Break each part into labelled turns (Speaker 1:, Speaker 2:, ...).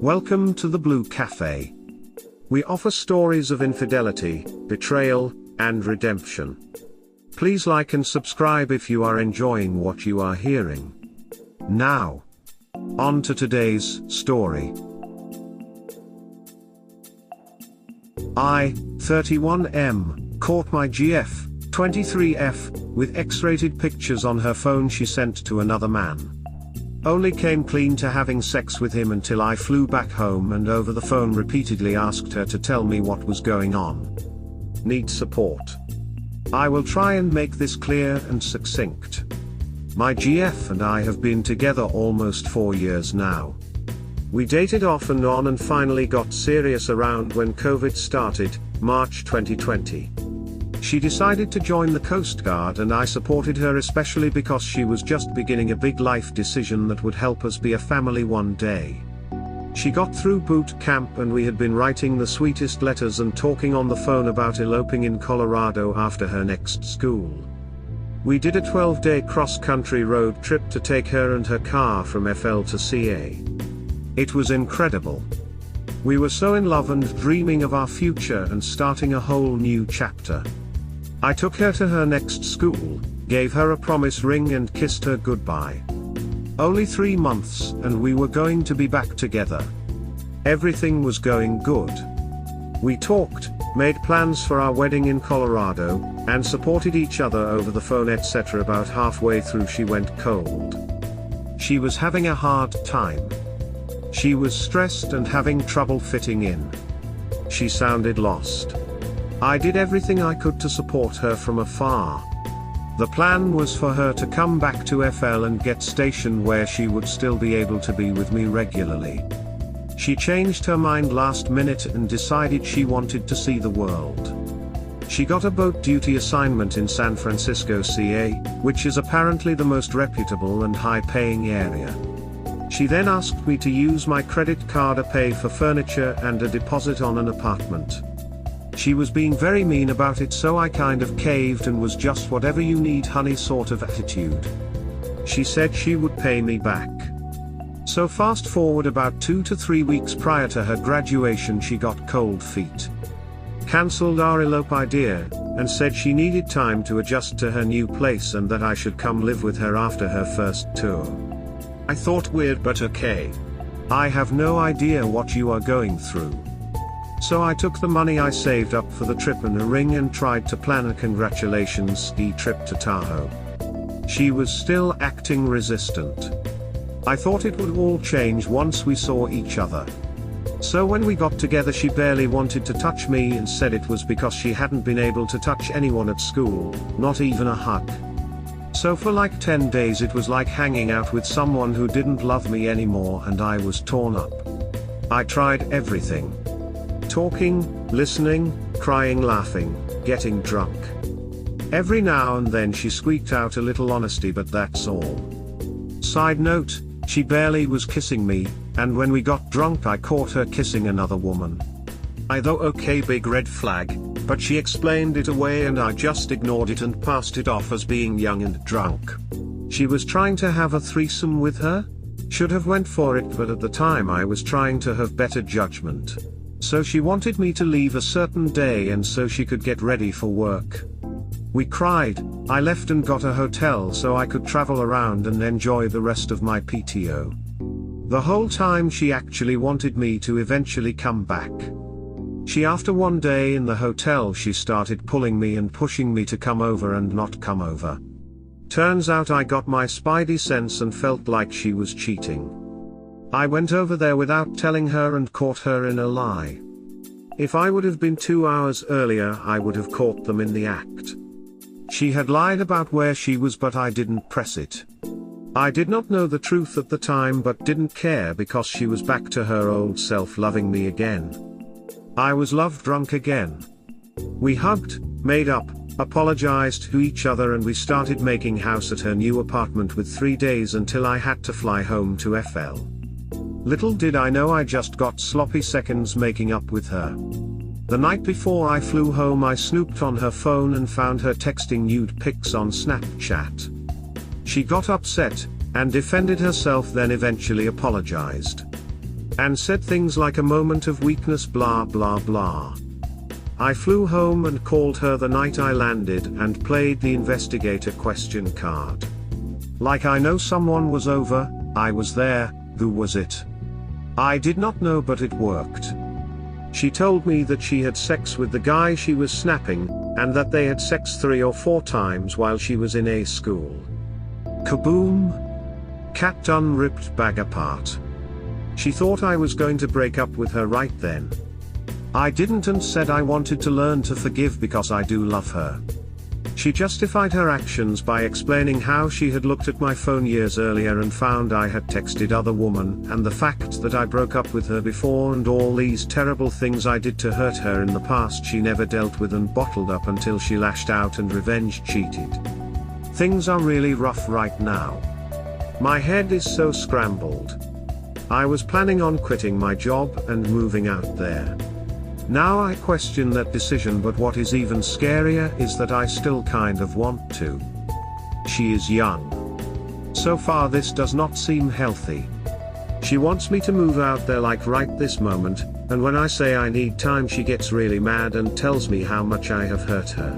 Speaker 1: Welcome to the Blue Cafe. We offer stories of infidelity, betrayal, and redemption. Please like and subscribe if you are enjoying what you are hearing. Now, on to today's story. I, 31M, caught my GF, 23F, with X-rated pictures on her phone she sent to another man. Only came clean to having sex with him until I flew back home and over the phone repeatedly asked her to tell me what was going on. Need support. I will try and make this clear and succinct. My GF and I have been together almost 4 years now. We dated off and on and finally got serious around when COVID started, March 2020. She decided to join the Coast Guard and I supported her especially because she was just beginning a big life decision that would help us be a family one day. She got through boot camp and we had been writing the sweetest letters and talking on the phone about eloping in Colorado after her next school. We did a 12-day cross-country road trip to take her and her car from FL to CA. It was incredible. We were so in love and dreaming of our future and starting a whole new chapter. I took her to her next school, gave her a promise ring and kissed her goodbye. Only 3 months and we were going to be back together. Everything was going good. We talked, made plans for our wedding in Colorado, and supported each other over the phone etc. About halfway through she went cold. She was having a hard time. She was stressed and having trouble fitting in. She sounded lost. I did everything I could to support her from afar. The plan was for her to come back to FL and get stationed where she would still be able to be with me regularly. She changed her mind last minute and decided she wanted to see the world. She got a boat duty assignment in San Francisco, CA, which is apparently the most reputable and high-paying area. She then asked me to use my credit card to pay for furniture and a deposit on an apartment. She was being very mean about it, so I kind of caved and was just whatever you need honey sort of attitude. She said she would pay me back. So fast forward about 2 to 3 weeks prior to her graduation she got cold feet. Cancelled our elope idea, and said she needed time to adjust to her new place and that I should come live with her after her first tour. I thought weird but okay. I have no idea what you are going through. So I took the money I saved up for the trip and a ring and tried to plan a congratulations ski trip to Tahoe. She was still acting resistant. I thought it would all change once we saw each other. So when we got together she barely wanted to touch me and said it was because she hadn't been able to touch anyone at school, not even a hug. So for like 10 days it was like hanging out with someone who didn't love me anymore and I was torn up. I tried everything. Talking, listening, crying, laughing, getting drunk. Every now and then she squeaked out a little honesty but that's all. Side note, she barely was kissing me, and when we got drunk I caught her kissing another woman. I thought okay, big red flag, but she explained it away and I just ignored it and passed it off as being young and drunk. She was trying to have a threesome with her? Should have went for it, but at the time I was trying to have better judgment. So she wanted me to leave a certain day and so she could get ready for work. We cried, I left and got a hotel so I could travel around and enjoy the rest of my PTO. The whole time she actually wanted me to eventually come back. After one day in the hotel she started pulling me and pushing me to come over and not come over. Turns out I got my spidey sense and felt like she was cheating. I went over there without telling her and caught her in a lie. If I would have been 2 hours earlier I would have caught them in the act. She had lied about where she was but I didn't press it. I did not know the truth at the time but didn't care because she was back to her old self loving me again. I was love drunk again. We hugged, made up, apologized to each other and we started making house at her new apartment with 3 days until I had to fly home to FL. Little did I know I just got sloppy seconds making up with her. The night before I flew home I snooped on her phone and found her texting nude pics on Snapchat. She got upset, and defended herself then eventually apologized. and said things like a moment of weakness blah blah blah. I flew home and called her the night I landed and played the investigator question card. Like I know someone was over, I was there, who was it? I did not know, but it worked. She told me that she had sex with the guy she was snapping, and that they had sex 3 or 4 times while she was in A school. Kaboom! Cat done ripped bag apart. She thought I was going to break up with her right then. I didn't and said I wanted to learn to forgive because I do love her. She justified her actions by explaining how she had looked at my phone years earlier and found I had texted other women, and the fact that I broke up with her before and all these terrible things I did to hurt her in the past she never dealt with and bottled up until she lashed out and revenge cheated. Things are really rough right now. My head is so scrambled. I was planning on quitting my job and moving out there. Now I question that decision, but what is even scarier is that I still kind of want to. She is young. So far this does not seem healthy. She wants me to move out there like right this moment, and when I say I need time she gets really mad and tells me how much I have hurt her.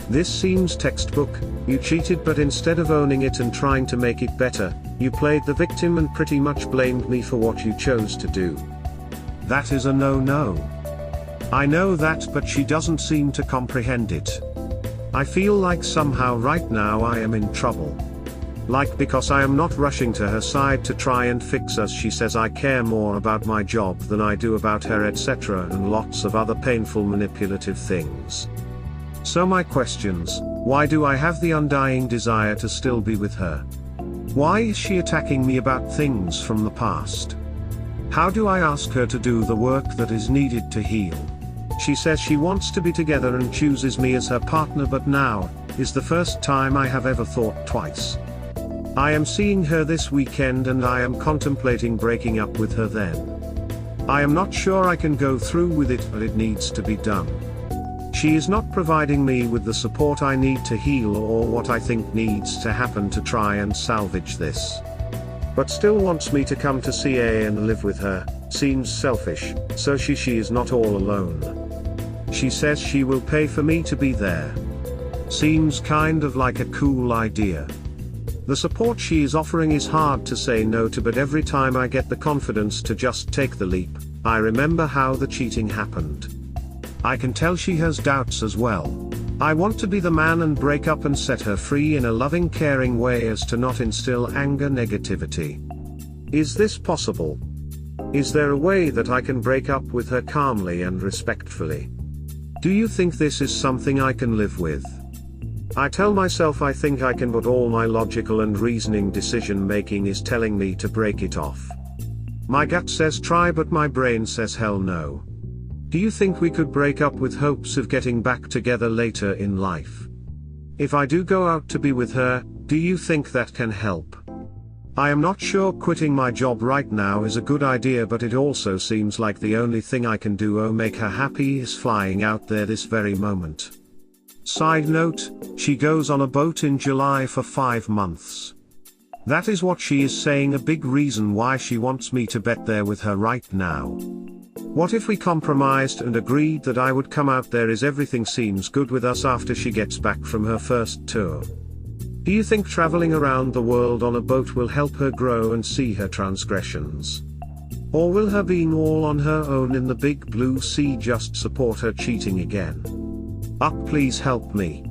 Speaker 1: This seems textbook, you cheated, but instead of owning it and trying to make it better, you played the victim and pretty much blamed me for what you chose to do. That is a no-no. I know that, but she doesn't seem to comprehend it. I feel like somehow right now I am in trouble. Like because I am not rushing to her side to try and fix us. She says I care more about my job than I do about her, etc., and lots of other painful manipulative things. So my questions: why do I have the undying desire to still be with her? Why is she attacking me about things from the past? How do I ask her to do the work that is needed to heal? She says she wants to be together and chooses me as her partner, but now is the first time I have ever thought twice. I am seeing her this weekend and I am contemplating breaking up with her then. I am not sure I can go through with it, but it needs to be done. She is not providing me with the support I need to heal or what I think needs to happen to try and salvage this. But still wants me to come to CA and live with her. Seems selfish, so she is not all alone. She says she will pay for me to be there. Seems kind of like a cool idea. The support she is offering is hard to say no to, but every time I get the confidence to just take the leap, I remember how the cheating happened. I can tell she has doubts as well. I want to be the man and break up and set her free in a loving, caring way as to not instill anger, negativity. Is this possible? Is there a way that I can break up with her calmly and respectfully? Do you think this is something I can live with? I tell myself I think I can, but all my logical and reasoning decision making is telling me to break it off. My gut says try, but my brain says hell no. Do you think we could break up with hopes of getting back together later in life? If I do go out to be with her, do you think that can help? I am not sure quitting my job right now is a good idea, but it also seems like the only thing I can do to make her happy is flying out there this very moment. Side note, she goes on a boat in July for 5 months. That is what she is saying, a big reason why she wants me to bet there with her right now. What if we compromised and agreed that I would come out there as everything seems good with us after she gets back from her first tour? Do you think traveling around the world on a boat will help her grow and see her transgressions? Or will her being all on her own in the big blue sea just support her cheating again? Please help me.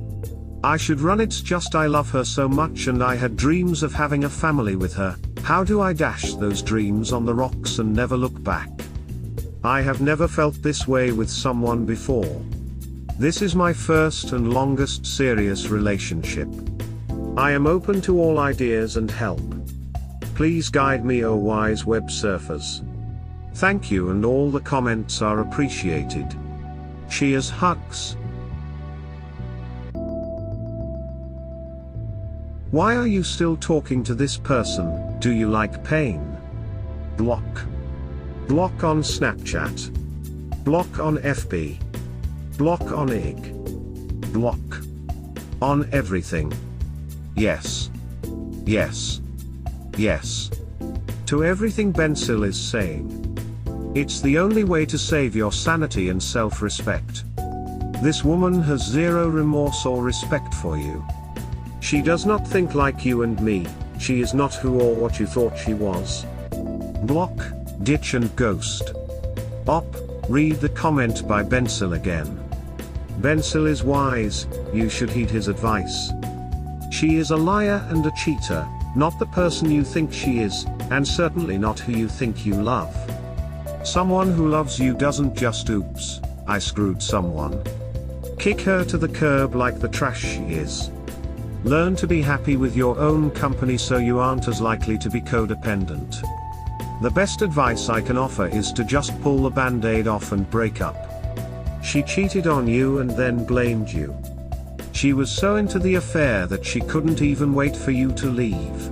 Speaker 1: I should run, it's just I love her so much and I had dreams of having a family with her. How do I dash those dreams on the rocks and never look back? I have never felt this way with someone before. This is my first and longest serious relationship. I am open to all ideas and help. Please guide me, oh wise web surfers. Thank you, and all the comments are appreciated. Cheers, hugs. Why are you still talking to this person? Do you like pain? Block. Block on Snapchat. Block on FB. Block on IG. Block. On everything. Yes. Yes. Yes. To everything Bensil is saying. It's the only way to save your sanity and self-respect. This woman has zero remorse or respect for you. She does not think like you and me. She is not who or what you thought she was. Block, ditch and ghost. Read the comment by Bensil again. Bensil is wise, you should heed his advice. She is a liar and a cheater, not the person you think she is, and certainly not who you think you love. Someone who loves you doesn't just oops, I screwed someone. Kick her to the curb like the trash she is. Learn to be happy with your own company so you aren't as likely to be codependent. The best advice I can offer is to just pull the band-aid off and break up. She cheated on you and then blamed you. She was so into the affair that she couldn't even wait for you to leave.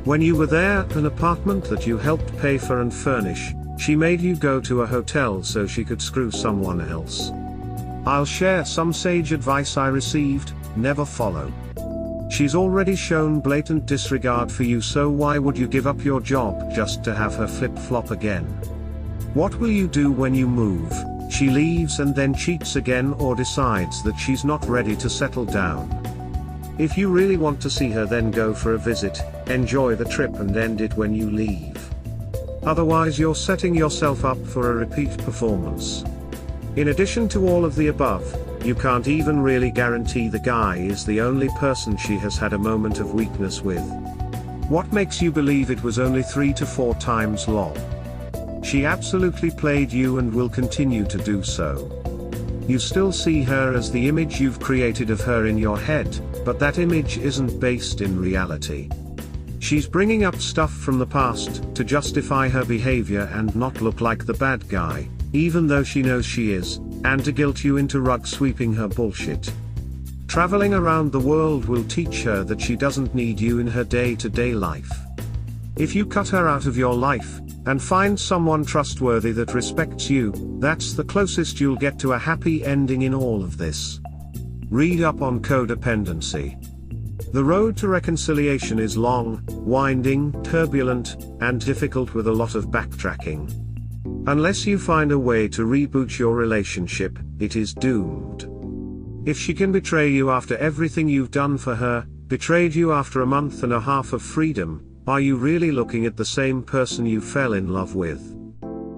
Speaker 1: When you were there, an apartment that you helped pay for and furnish, she made you go to a hotel so she could screw someone else. I'll share some sage advice I received: never follow. She's already shown blatant disregard for you, so why would you give up your job just to have her flip-flop again? What will you do when you move? She leaves and then cheats again, or decides that she's not ready to settle down. If you really want to see her, then go for a visit, enjoy the trip and end it when you leave. Otherwise you're setting yourself up for a repeat performance. In addition to all of the above, you can't even really guarantee the guy is the only person she has had a moment of weakness with. What makes you believe it was only 3 to 4 times lol? She absolutely played you and will continue to do so. You still see her as the image you've created of her in your head, but that image isn't based in reality. She's bringing up stuff from the past to justify her behavior and not look like the bad guy, even though she knows she is, and to guilt you into rug sweeping her bullshit. Traveling around the world will teach her that she doesn't need you in her day-to-day life. If you cut her out of your life, and find someone trustworthy that respects you, that's the closest you'll get to a happy ending in all of this. Read up on codependency. The road to reconciliation is long, winding, turbulent, and difficult with a lot of backtracking. Unless you find a way to reboot your relationship, it is doomed. If she can betray you after everything you've done for her, betrayed you after a month and a half of freedom, are you really looking at the same person you fell in love with?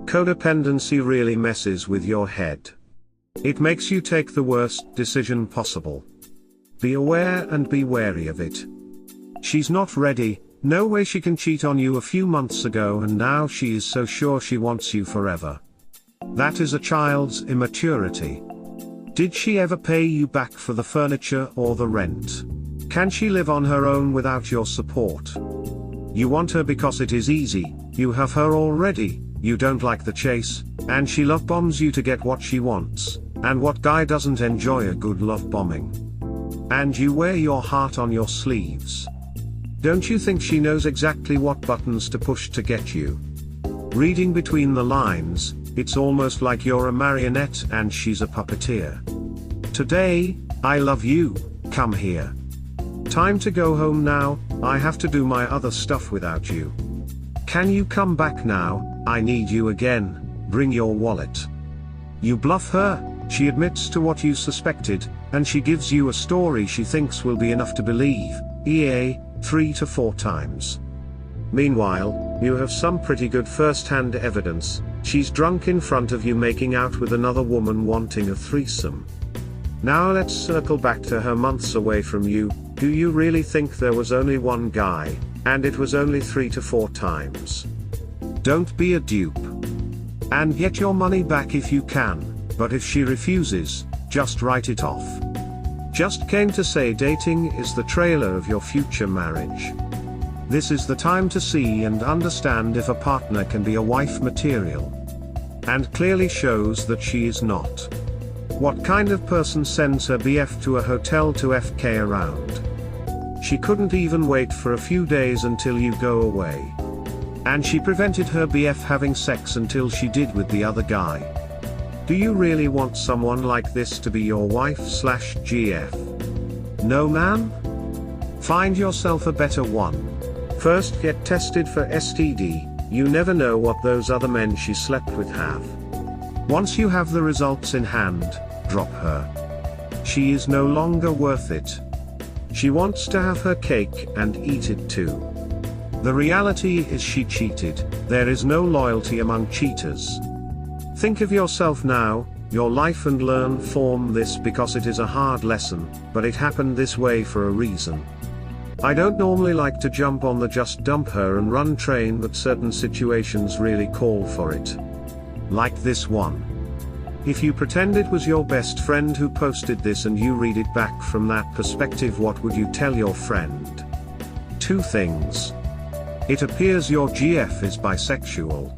Speaker 1: Codependency really messes with your head. It makes you take the worst decision possible. Be aware and be wary of it. She's not ready. No way she can cheat on you a few months ago and now she is so sure she wants you forever. That is a child's immaturity. Did she ever pay you back for the furniture or the rent? Can she live on her own without your support? You want her because it is easy, you have her already, you don't like the chase, and she love bombs you to get what she wants, and what guy doesn't enjoy a good love bombing? And you wear your heart on your sleeves. Don't you think she knows exactly what buttons to push to get you? Reading between the lines, it's almost like you're a marionette and she's a puppeteer. Today, I love you, come here. Time to go home now, I have to do my other stuff without you. Can you come back now, I need you again, bring your wallet. You bluff her, she admits to what you suspected, and she gives you a story she thinks will be enough to believe, EA, 3 to 4 times. Meanwhile, you have some pretty good first-hand evidence, she's drunk in front of you making out with another woman wanting a threesome. Now let's circle back to her months away from you. Do you really think there was only one guy, and it was only 3 to 4 times? Don't be a dupe. And get your money back if you can, but if she refuses, just write it off. Just came to say dating is the trailer of your future marriage. This is the time to see and understand if a partner can be a wife material. And clearly shows that she is not. What kind of person sends her BF to a hotel to FK around? She couldn't even wait for a few days until you go away. And she prevented her BF having sex until she did with the other guy. Do you really want someone like this to be your wife/GF? No man? Find yourself a better one. First get tested for STD, You never know what those other men she slept with have. Once you have the results in hand, drop her. She is no longer worth it. She wants to have her cake and eat it too. The reality is she cheated. There is no loyalty among cheaters. Think of yourself now, your life, and learn from this, because it is a hard lesson, but it happened this way for a reason. I don't normally like to jump on the just dump her and run train, but certain situations really call for it. Like this one. If you pretend it was your best friend who posted this and you read it back from that perspective, what would you tell your friend? 2 things. It appears your GF is bisexual.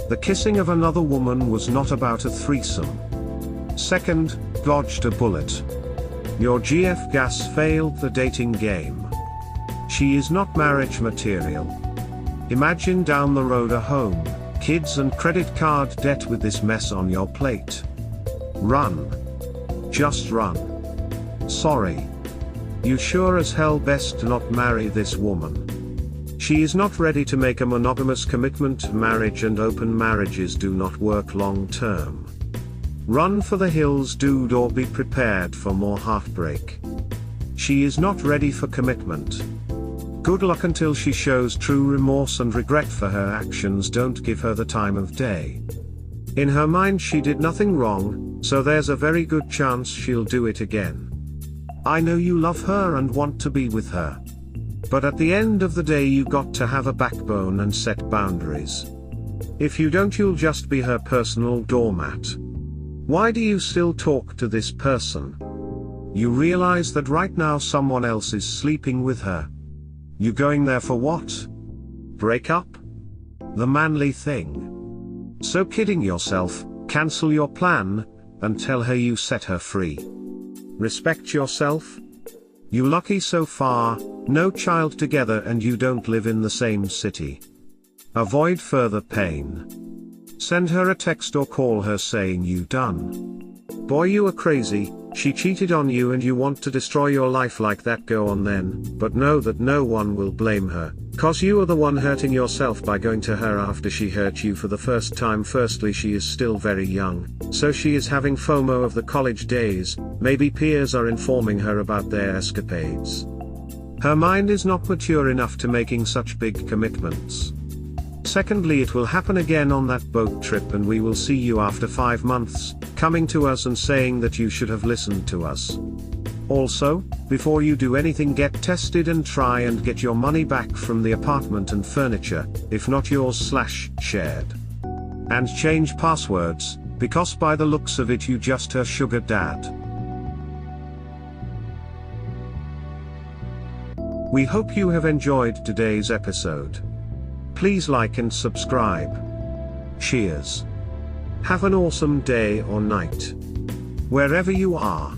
Speaker 1: The kissing of another woman was not about a threesome. Second, dodged a bullet. Your GF gas failed the dating game. She is not marriage material. Imagine down the road a home, kids and credit card debt with this mess on your plate. Run. Just run. Sorry. You sure as hell best not marry this woman. She is not ready to make a monogamous commitment. Marriage and open marriages do not work long term. Run for the hills, dude, or be prepared for more heartbreak. She is not ready for commitment. Good luck until she shows true remorse and regret for her actions. Don't give her the time of day. In her mind she did nothing wrong, so there's a very good chance she'll do it again. I know you love her and want to be with her. But at the end of the day you got to have a backbone and set boundaries. If you don't, you'll just be her personal doormat. Why do you still talk to this person? You realize that right now someone else is sleeping with her. You going there for what? Break up? The manly thing. So kidding yourself, cancel your plan, and tell her you set her free. Respect yourself? You lucky so far, no child together, and you don't live in the same city. Avoid further pain. Send her a text or call her saying you done. Boy, you are crazy. She cheated on you and you want to destroy your life like that. Go on then, but know that no one will blame her, cause you are the one hurting yourself by going to her after she hurt you for the first time. Firstly, she is still very young, so she is having FOMO of the college days. Maybe peers are informing her about their escapades. Her mind is not mature enough to making such big commitments. Secondly, it will happen again on that boat trip, and we will see you after 5 months, coming to us and saying that you should have listened to us. Also, before you do anything, get tested and try and get your money back from the apartment and furniture, if not yours/shared. And change passwords, because by the looks of it you just her sugar dad. We hope you have enjoyed today's episode. Please like and subscribe. Cheers. Have an awesome day or night, wherever you are.